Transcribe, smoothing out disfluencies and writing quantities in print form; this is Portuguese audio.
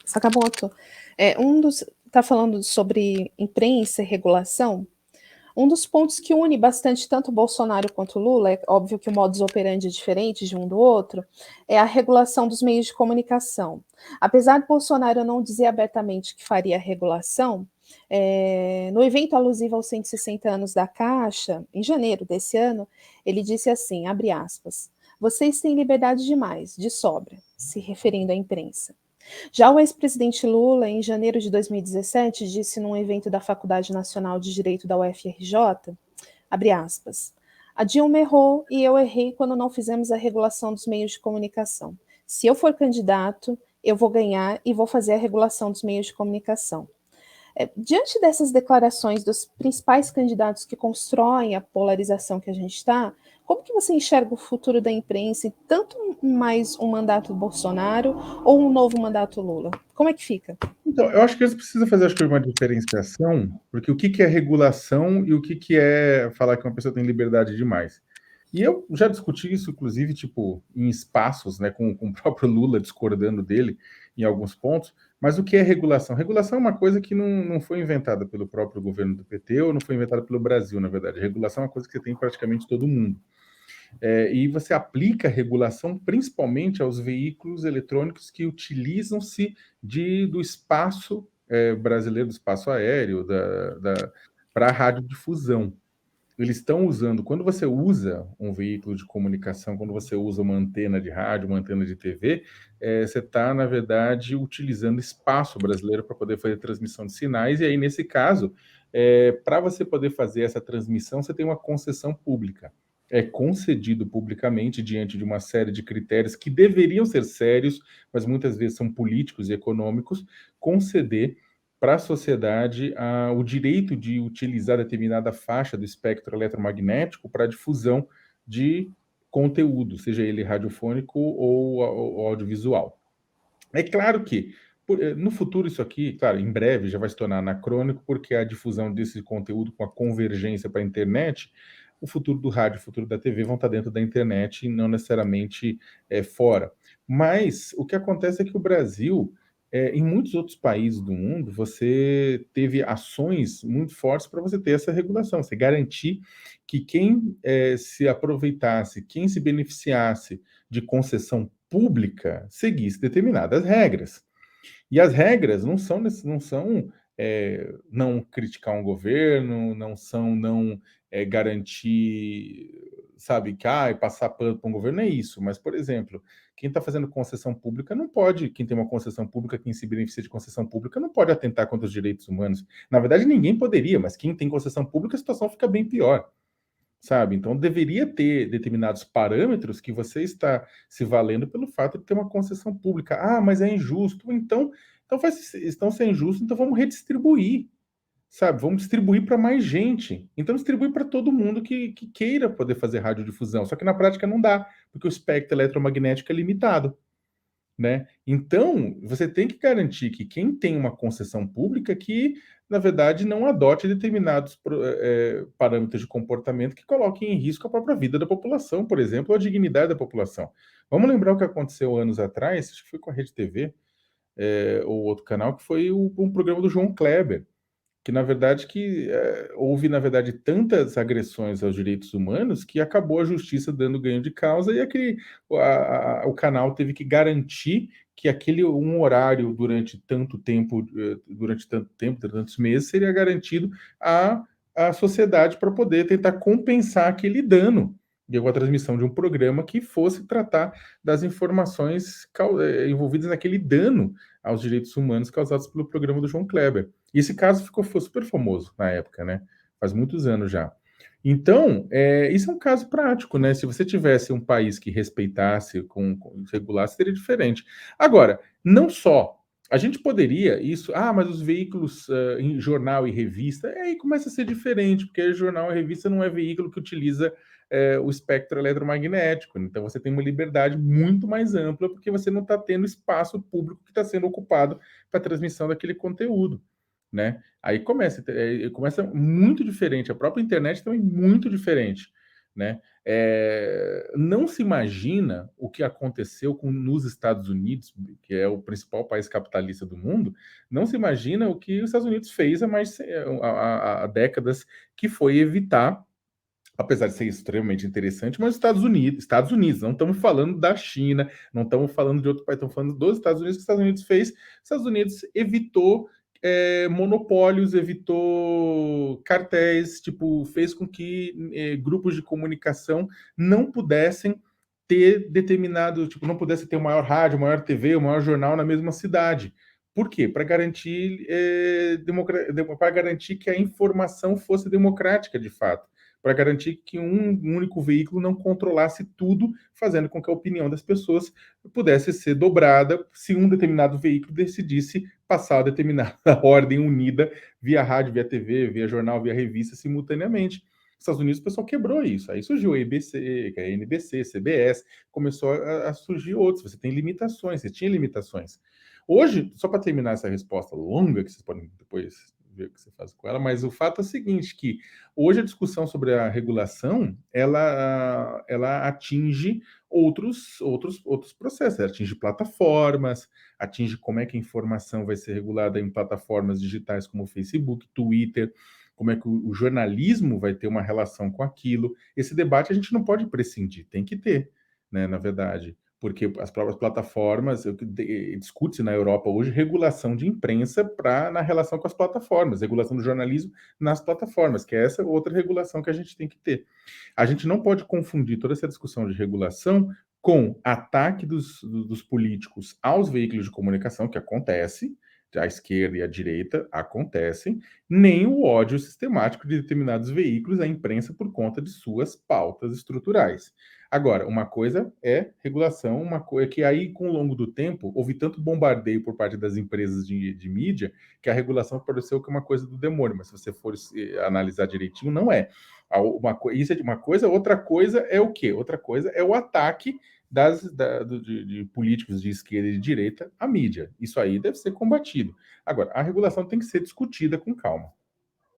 Sakamoto, está falando sobre imprensa e regulação. Um dos pontos que une bastante tanto o Bolsonaro quanto o Lula, é óbvio que o modus operandi é diferente de um do outro, é a regulação dos meios de comunicação. Apesar de Bolsonaro não dizer abertamente que faria a regulação, no evento alusivo aos 160 anos da Caixa, em janeiro desse ano, ele disse assim, abre aspas, vocês têm liberdade demais, de sobra, se referindo à imprensa. Já o ex-presidente Lula, em janeiro de 2017, disse num evento da Faculdade Nacional de Direito da UFRJ, abre aspas, a Dilma errou e eu errei quando não fizemos a regulação dos meios de comunicação. Se eu for candidato, eu vou ganhar e vou fazer a regulação dos meios de comunicação. Diante dessas declarações dos principais candidatos que constroem a polarização que a gente está, como que você enxerga o futuro da imprensa em tanto mais um mandato Bolsonaro ou um novo mandato Lula? Como é que fica? Então, eu acho que eles precisam fazer uma diferenciação, porque o que é regulação e o que é falar que uma pessoa tem liberdade demais. E eu já discuti isso, inclusive, tipo, em espaços, né, com o próprio Lula discordando dele em alguns pontos, mas o que é regulação? Regulação é uma coisa que não foi inventada pelo próprio governo do PT ou não foi inventada pelo Brasil, na verdade. Regulação é uma coisa que você tem em praticamente todo mundo. E você aplica a regulação principalmente aos veículos eletrônicos que utilizam-se do espaço brasileiro, do espaço aéreo, para a radiodifusão. Eles estão usando, quando você usa um veículo de comunicação, quando você usa uma antena de rádio, uma antena de TV, você está, na verdade, utilizando espaço brasileiro para poder fazer transmissão de sinais, e aí, nesse caso, para você poder fazer essa transmissão, você tem uma concessão pública. É concedido publicamente diante de uma série de critérios que deveriam ser sérios, mas muitas vezes são políticos e econômicos, conceder para a sociedade o direito de utilizar determinada faixa do espectro eletromagnético para difusão de conteúdo, seja ele radiofônico ou audiovisual. É claro que no futuro isso aqui, claro, em breve já vai se tornar anacrônico, porque a difusão desse conteúdo com a convergência para a internet, o futuro do rádio, o futuro da TV vão estar dentro da internet e não necessariamente fora. Mas o que acontece é que o Brasil, em muitos outros países do mundo, você teve ações muito fortes para você ter essa regulação, você garantir que quem se aproveitasse, quem se beneficiasse de concessão pública seguisse determinadas regras. E as regras não são não criticar um governo, não são não garantir, sabe, que passar pano para um governo é isso. Mas, por exemplo, quem está fazendo concessão pública não pode, quem tem uma concessão pública, quem se beneficia de concessão pública, não pode atentar contra os direitos humanos. Na verdade, ninguém poderia, mas quem tem concessão pública, a situação fica bem pior. Sabe? Então, deveria ter determinados parâmetros que você está se valendo pelo fato de ter uma concessão pública. Mas é injusto. Então estão sendo injustos, então vamos redistribuir, sabe? Vamos distribuir para mais gente. Então, distribuir para todo mundo que queira poder fazer radiodifusão. Só que na prática não dá, porque o espectro eletromagnético é limitado. Né? Então, você tem que garantir que quem tem uma concessão pública que, na verdade, não adote determinados parâmetros de comportamento que coloquem em risco a própria vida da população, por exemplo, ou a dignidade da população. Vamos lembrar o que aconteceu anos atrás, acho que foi com a Rede TV, ou outro canal, que foi um programa do João Kleber, que na verdade houve na verdade tantas agressões aos direitos humanos que acabou a justiça dando ganho de causa e o canal teve que garantir que aquele um horário durante tantos meses seria garantido à sociedade para poder tentar compensar aquele dano de uma transmissão de um programa que fosse tratar das informações envolvidas naquele dano aos direitos humanos causados pelo programa do João Kleber. E esse caso foi super famoso na época, né? Faz muitos anos já. Então, isso é um caso prático, né? Se você tivesse um país que respeitasse, regulasse, seria diferente. Agora, não só. A gente poderia mas os veículos em jornal e revista, aí começa a ser diferente, porque jornal e revista não é veículo que utiliza o espectro eletromagnético. Então, você tem uma liberdade muito mais ampla, porque você não está tendo espaço público que está sendo ocupado para a transmissão daquele conteúdo. Né? Aí começa muito diferente, a própria internet também muito diferente. né? Não se imagina o que aconteceu nos Estados Unidos, que é o principal país capitalista do mundo, não se imagina o que os Estados Unidos fez há décadas, que foi evitar, apesar de ser extremamente interessante, mas Estados Unidos, não estamos falando da China, não estamos falando de outro país, estamos falando dos Estados Unidos, que os Estados Unidos fez. Os Estados Unidos evitou monopólios, evitou cartéis, tipo, fez com que grupos de comunicação não pudessem ter determinado, tipo, não pudesse ter o maior rádio, o maior TV, o maior jornal na mesma cidade. Por quê? Para garantir, para garantir que a informação fosse democrática de fato, para garantir que um único veículo não controlasse tudo, fazendo com que a opinião das pessoas pudesse ser dobrada se um determinado veículo decidisse passar a determinada ordem unida via rádio, via TV, via jornal, via revista simultaneamente. Nos Estados Unidos o pessoal quebrou isso. Aí surgiu a ABC, a NBC, CBS, começou a surgir outros. Você tem limitações, você tinha limitações. Hoje, só para terminar essa resposta longa, que vocês podem depois ver o que você faz com ela, mas o fato é o seguinte, que hoje a discussão sobre a regulação, ela atinge outros processos, ela atinge plataformas, atinge como é que a informação vai ser regulada em plataformas digitais como o Facebook, Twitter, como é que o jornalismo vai ter uma relação com aquilo. Esse debate a gente não pode prescindir, tem que ter, né, na verdade, porque as próprias plataformas, discute-se na Europa hoje regulação de imprensa na relação com as plataformas, regulação do jornalismo nas plataformas, que é essa outra regulação que a gente tem que ter. A gente não pode confundir toda essa discussão de regulação com ataque dos políticos aos veículos de comunicação, que acontece, a esquerda e a direita acontecem, nem o ódio sistemático de determinados veículos à imprensa por conta de suas pautas estruturais. Agora, uma coisa é regulação, uma coisa que aí, com o longo do tempo, houve tanto bombardeio por parte das empresas de mídia que a regulação pareceu que é uma coisa do demônio, mas se você for analisar direitinho, não é. Isso é uma coisa, outra coisa é o quê? Outra coisa é o ataque de políticos de esquerda e de direita à mídia. Isso aí deve ser combatido. Agora, a regulação tem que ser discutida com calma.